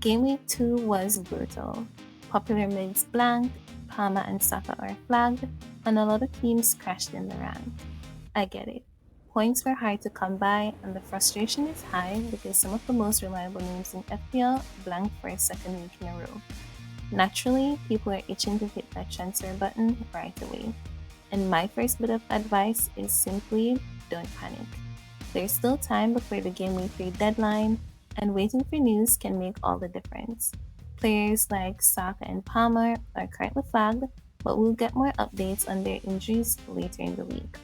Game week 2 was brutal. Popular mids blanked, Palma and Saka are flagged, and a lot of teams crashed in the rank. I get it. Points were hard to come by, and the frustration is high because some of the most reliable names in FPL blanked for a second week in a row. Naturally, people are itching to hit that transfer button right away. And my first bit of advice is simply don't panic. There's still time before the Game Week 3 deadline, and waiting for news can make all the difference. Players like Saka and Palmer are currently flagged, but we'll get more updates on their injuries later in the week.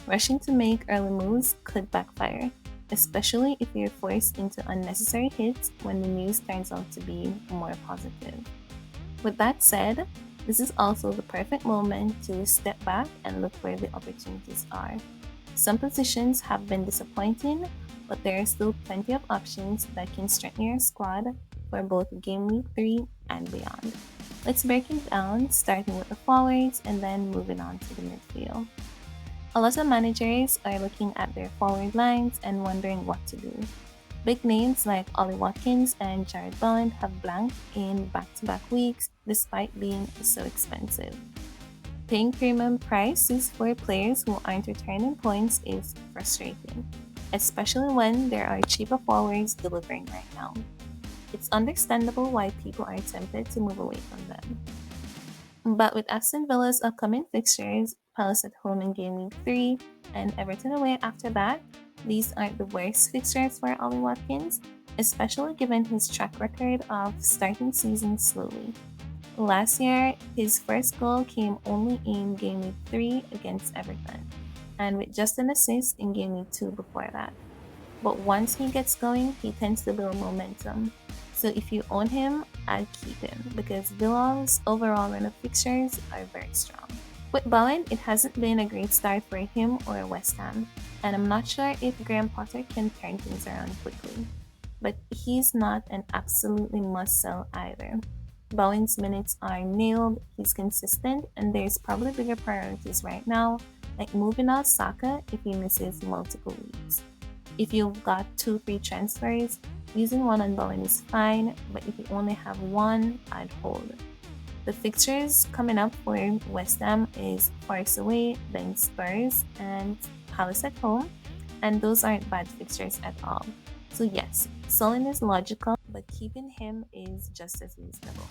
Rushing to make early moves could backfire, especially if you're forced into unnecessary hits when the news turns out to be more positive. With that said, this is also the perfect moment to step back and look where the opportunities are. Some positions have been disappointing, but there are still plenty of options that can strengthen your squad for both Game Week 3 and beyond. Let's break it down, starting with the forwards and then moving on to the midfield. A lot of managers are looking at their forward lines and wondering what to do. Big names like Ollie Watkins and Jared Bowen have blanked in back-to-back weeks despite being so expensive. Paying premium prices for players who aren't returning points is frustrating, especially when there are cheaper forwards delivering right now. It's understandable why people are tempted to move away from them. But with Aston Villa's upcoming fixtures, Palace at home in Game Week 3, and Everton away after that, these aren't the worst fixtures for Ollie Watkins, especially given his track record of starting seasons slowly. Last year, his first goal came only in Game Week 3 against Everton, and with just an assist in Game Week 2 before that. But once he gets going, he tends to build momentum. So if you own him, I'd keep him because Villa's overall run of fixtures are very strong. With Bowen, it hasn't been a great start for him or West Ham, and I'm not sure if Graham Potter can turn things around quickly. But he's not an absolutely must-sell either. Bowen's minutes are nailed, he's consistent, and there's probably bigger priorities right now, like moving out Saka if he misses multiple weeks. If you've got 2 free transfers, using one on Bowen is fine, but if you only have one, I'd hold. The fixtures coming up for West Ham is Forest away, then Spurs, and Palace at home, and those aren't bad fixtures at all. So yes, selling is logical, but keeping him is just as reasonable.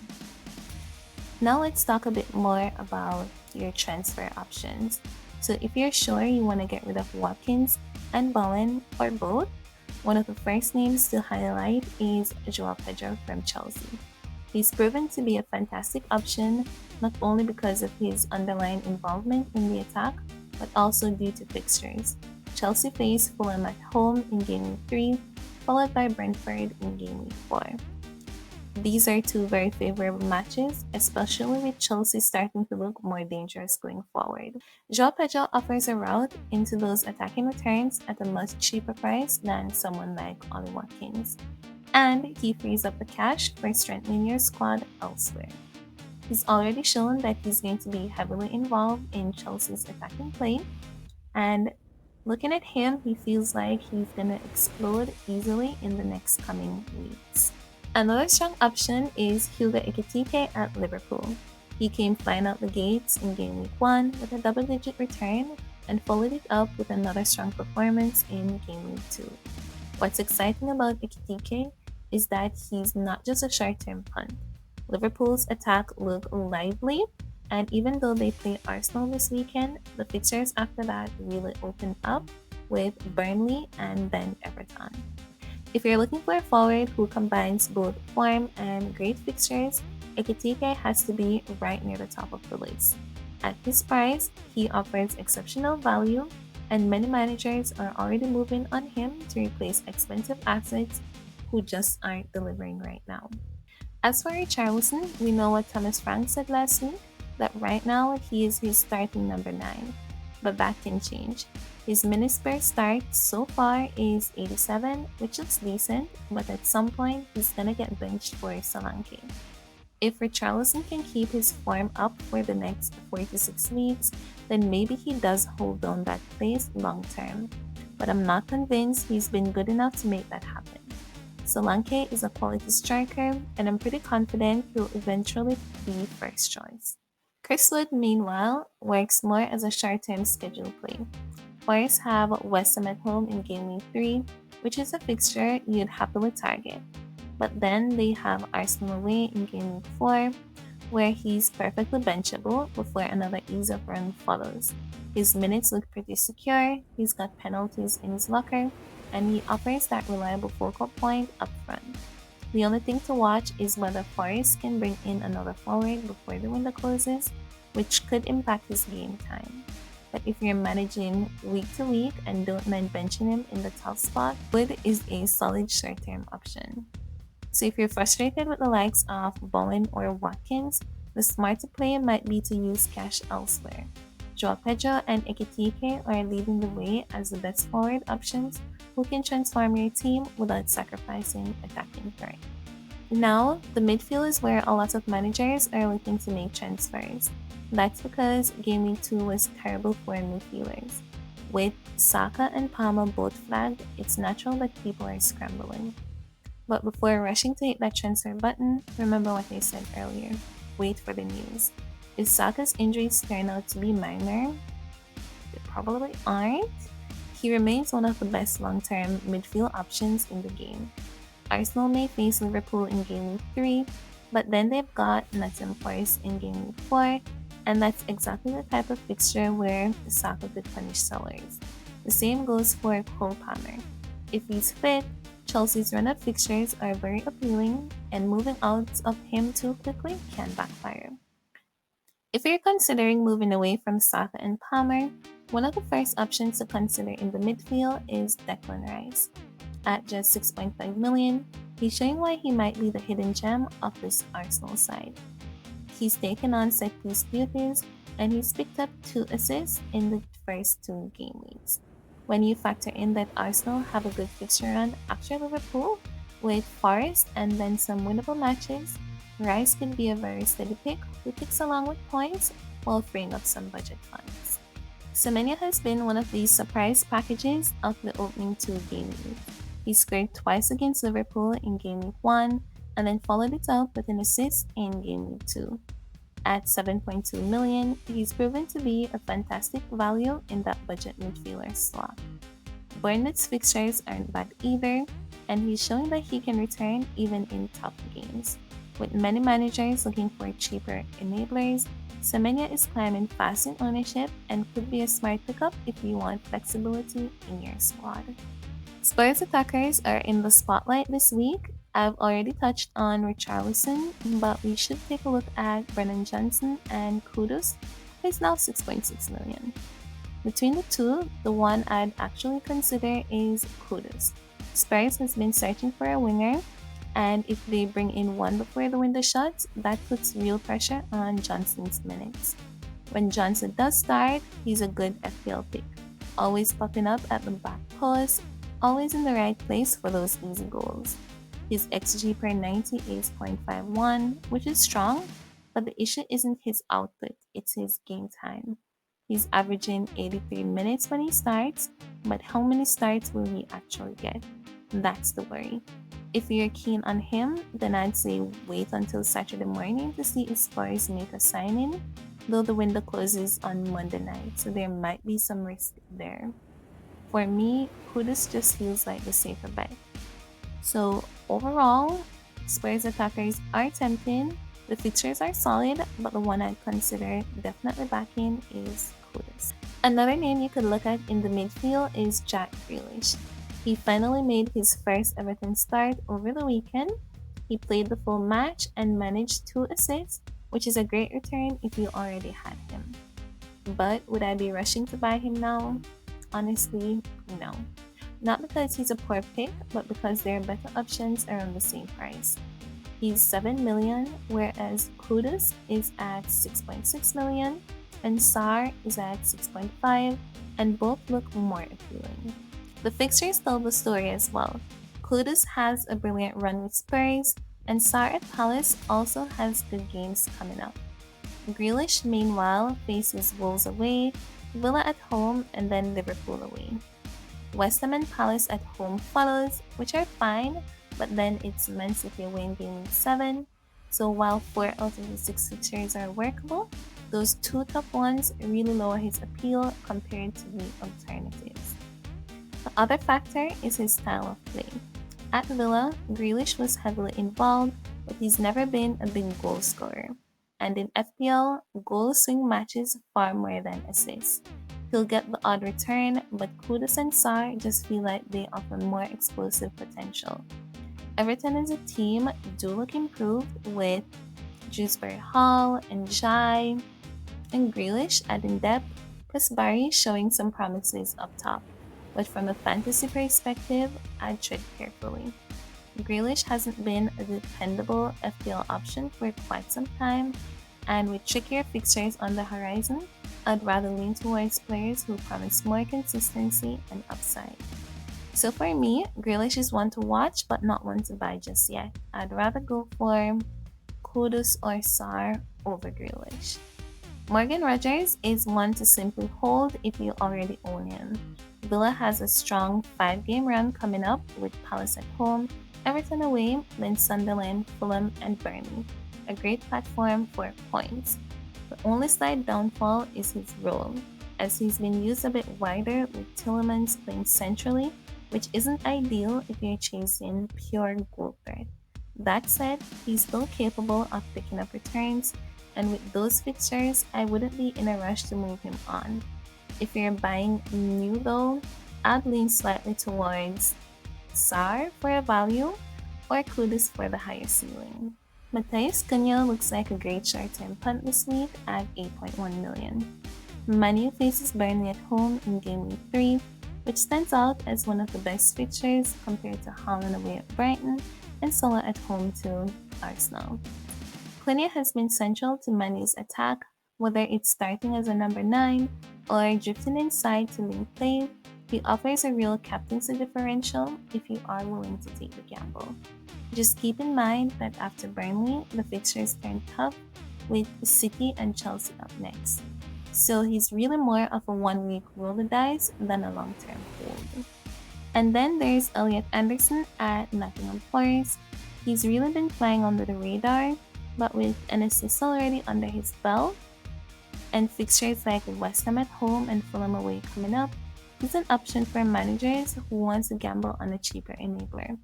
Now let's talk a bit more about your transfer options. So if you're sure you want to get rid of Watkins and Bowen or both, one of the first names to highlight is Joao Pedro from Chelsea. He's proven to be a fantastic option, not only because of his underlying involvement in the attack, but also due to fixtures. Chelsea face Fulham at home in Game Week 3, followed by Brentford in Game Week 4. These are 2 very favorable matches, especially with Chelsea starting to look more dangerous going forward. Joao Pedro offers a route into those attacking returns at a much cheaper price than someone like Ollie Watkins, and he frees up the cash for strengthening your squad elsewhere. He's already shown that he's going to be heavily involved in Chelsea's attacking play, and looking at him, he feels like he's gonna explode easily in the next coming weeks. Another strong option is Hugo Ekitike at Liverpool. He came flying out the gates in Game Week 1 with a double-digit return and followed it up with another strong performance in Game Week 2. What's exciting about Ekitike is that he's not just a short-term punt. Liverpool's attack looked lively, and even though they play Arsenal this weekend, the fixtures after that really opened up with Burnley and then Everton. If you're looking for a forward who combines both form and great fixtures, Ekitike has to be right near the top of the list. At his price, he offers exceptional value, and many managers are already moving on him to replace expensive assets who just aren't delivering right now. As for Richarlison, we know what Thomas Frank said last week, that right now he is his starting number 9, but that can change. His minutes per start so far is 87, which looks decent, but at some point he's gonna get benched for Solanke. If Richarlison can keep his form up for the next 4 to 6 weeks, then maybe he does hold on that place long term, but I'm not convinced he's been good enough to make that happen. Solanke is a quality striker, and I'm pretty confident he'll eventually be first choice. Chris Wood, meanwhile, works more as a short-term schedule play. Forest have West Ham at home in Game Week 3, which is a fixture you'd happily target. But then they have Arsenal away in Game Week 4, where he's perfectly benchable before another ease-up run follows. His minutes look pretty secure, he's got penalties in his locker, and he offers that reliable focal point up front. The only thing to watch is whether Forest can bring in another forward before the window closes, which could impact his game time. But if you're managing week to week and don't mind benching him in the top spot, Wood is a solid short-term option. So if you're frustrated with the likes of Bowen or Watkins, the smarter play might be to use cash elsewhere. Joao Pedro and Ekitike are leading the way as the best forward options who can transform your team without sacrificing attacking threat. Now, the midfield is where a lot of managers are looking to make transfers. That's because Game Week 2 was terrible for midfielders. With Saka and Palmer both flagged, it's natural that people are scrambling. But before rushing to hit that transfer button, remember what I said earlier. Wait for the news. If Saka's injuries turn out to be minor, they probably aren't, he remains one of the best long-term midfield options in the game. Arsenal may face Liverpool in Game Week 3, but then they've got Nottingham Forest in Game Week 4, and that's exactly the type of fixture where Saka could punish sellers. The same goes for Cole Palmer. If he's fit, Chelsea's run-up fixtures are very appealing, and moving out of him too quickly can backfire. If you're considering moving away from Saka and Palmer, one of the first options to consider in the midfield is Declan Rice. At just 6.5 million, he's showing why he might be the hidden gem of this Arsenal side. He's taken on set-piece duties, and he's picked up 2 assists in the first 2 game weeks. When you factor in that Arsenal have a good fixture run after Liverpool, with Forest and then some winnable matches, Rice could be a very steady pick who ticks along with points while freeing up some budget funds. Semenya has been one of these surprise packages of the opening 2 game weeks. He scored twice against Liverpool in Game Week 1 and then followed it up with an assist in Game Week 2. At 7.2 million, he's proven to be a fantastic value in that budget midfielder slot. Bournemouth's fixtures aren't bad either, and he's showing that he can return even in tough games. With many managers looking for cheaper enablers, Semenya is climbing fast in ownership and could be a smart pickup if you want flexibility in your squad. Spurs attackers are in the spotlight this week. I've already touched on Richarlison, but we should take a look at Brennan Johnson and Kudus, who is now 6.6 million. Between the two, the one I'd actually consider is Kudus. Spurs has been searching for a winger, and if they bring in one before the window shuts, that puts real pressure on Johnson's minutes. When Johnson does start, he's a good FPL pick, always popping up at the back post, always in the right place for those easy goals. His XG per 90 is 0.51, which is strong, but the issue isn't his output, it's his game time. He's averaging 83 minutes when he starts, but how many starts will he actually get? That's the worry. If you're keen on him, then I'd say wait until Saturday morning to see if Spurs make a signing, though the window closes on Monday night, so there might be some risk there. For me, Kudus just feels like the safer bet. So overall, Spurs attackers are tempting, the fixtures are solid, but the one I'd consider definitely backing is Kudus. Another name you could look at in the midfield is Jack Grealish. He finally made his first Everton start over the weekend. He played the full match and managed 2 assists, which is a great return if you already had him. But would I be rushing to buy him now? Honestly, no. Not because he's a poor pick, but because there are better options around the same price. He's 7 million, whereas Kudus is at 6.6 million, and Sarr is at 6.5, and both look more appealing. The fixtures tell the story as well. Kudus has a brilliant run with Spurs, and Sarr at Palace also has good games coming up. Grealish, meanwhile, faces Wolves away, Villa at home, and then Liverpool away. West Ham and Palace at home follows, which are fine, but then it's Man City away in Game Week 7. So while 4 out of the 6 fixtures are workable, those 2 top ones really lower his appeal compared to the alternatives. The other factor is his style of play. At Villa, Grealish was heavily involved, but he's never been a big goal scorer. And in FPL, goals swing matches far more than assists. He'll get the odd return, but Kudus and Sarr just feel like they offer more explosive potential. Everton as a team do look improved with Dewsbury Hall and Jai and Grealish adding depth, plus Barry showing some promises up top. But from a fantasy perspective, I'd tread carefully. Grealish hasn't been a dependable FPL option for quite some time, and with trickier fixtures on the horizon, I'd rather lean towards players who promise more consistency and upside. So for me, Grealish is one to watch but not one to buy just yet. I'd rather go for Kudus or Sarr over Grealish. Morgan Rogers is one to simply hold if you already own him. Villa has a strong 5-game run coming up with Palace at home, Everton away, then Sunderland, Fulham, and Burnley. A great platform for points. The only slight downfall is his role, as he's been used a bit wider with Tielemans playing centrally, which isn't ideal if you're chasing pure goal threat. That said, he's still capable of picking up returns, and with those fixtures, I wouldn't be in a rush to move him on. If you're buying new though, I'd lean slightly towards Sarr for a value or Kudus for the higher ceiling. Matheus Cunha looks like a great short-term punt this week at 8.1 million. Man U faces Burnley at home in Game Week 3, which stands out as one of the best fixtures compared to Haaland away at Brighton and Salah at home to Arsenal. Cunha has been central to Man U's attack, whether it's starting as a number 9 or drifting inside to link play. He offers a real captaincy differential if you are willing to take the gamble. Just keep in mind that after Burnley, the fixtures turn tough with City and Chelsea up next. So he's really more of a one-week roll the dice than a long-term hold. And then there's Elliot Anderson at Nottingham Forest. He's really been flying under the radar, but with an assist already under his belt, and fixtures like West Ham at home and Fulham away coming up, he's an option for managers who wants to gamble on a cheaper enabler.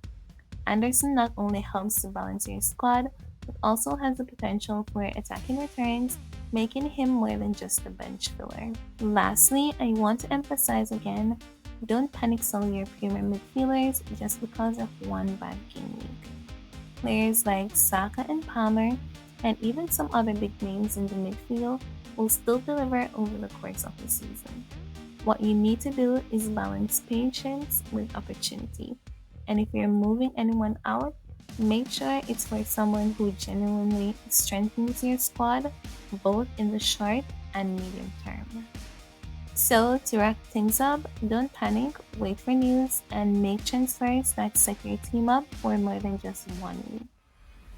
Anderson not only helps to balance your squad, but also has the potential for attacking returns, making him more than just a bench filler. Lastly, I want to emphasize again, don't panic sell your premium midfielders just because of one bad game week. Players like Saka and Palmer, and even some other big names in the midfield, will still deliver over the course of the season. What you need to do is balance patience with opportunity. And if you're moving anyone out, make sure it's for someone who genuinely strengthens your squad, both in the short and medium term. So to wrap things up, don't panic, wait for news, and make transfers that set your team up for more than just 1 week.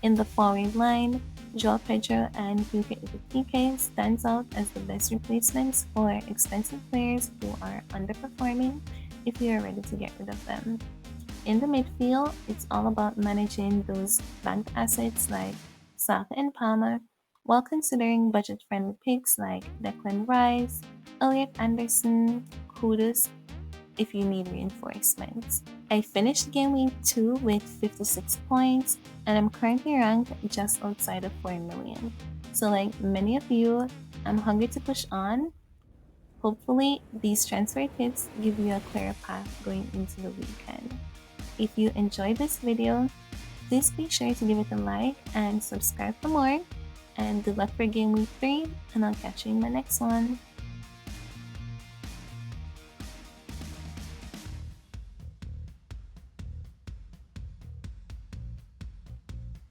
In the forward line, Joao Pedro and Kike Ekitike stands out as the best replacements for expensive players who are underperforming if you are ready to get rid of them. In the midfield, it's all about managing those banked assets like Saka and Palmer, while considering budget-friendly picks like Declan Rice, Elliot Anderson, Kudus, if you need reinforcements. I finished Game Week 2 with 56 points, and I'm currently ranked just outside of 4 million. So like many of you, I'm hungry to push on. Hopefully, these transfer tips give you a clearer path going into the weekend. If you enjoyed this video, please be sure to give it a like and subscribe for more. And good luck for Game Week 3, and I'll catch you in my next one.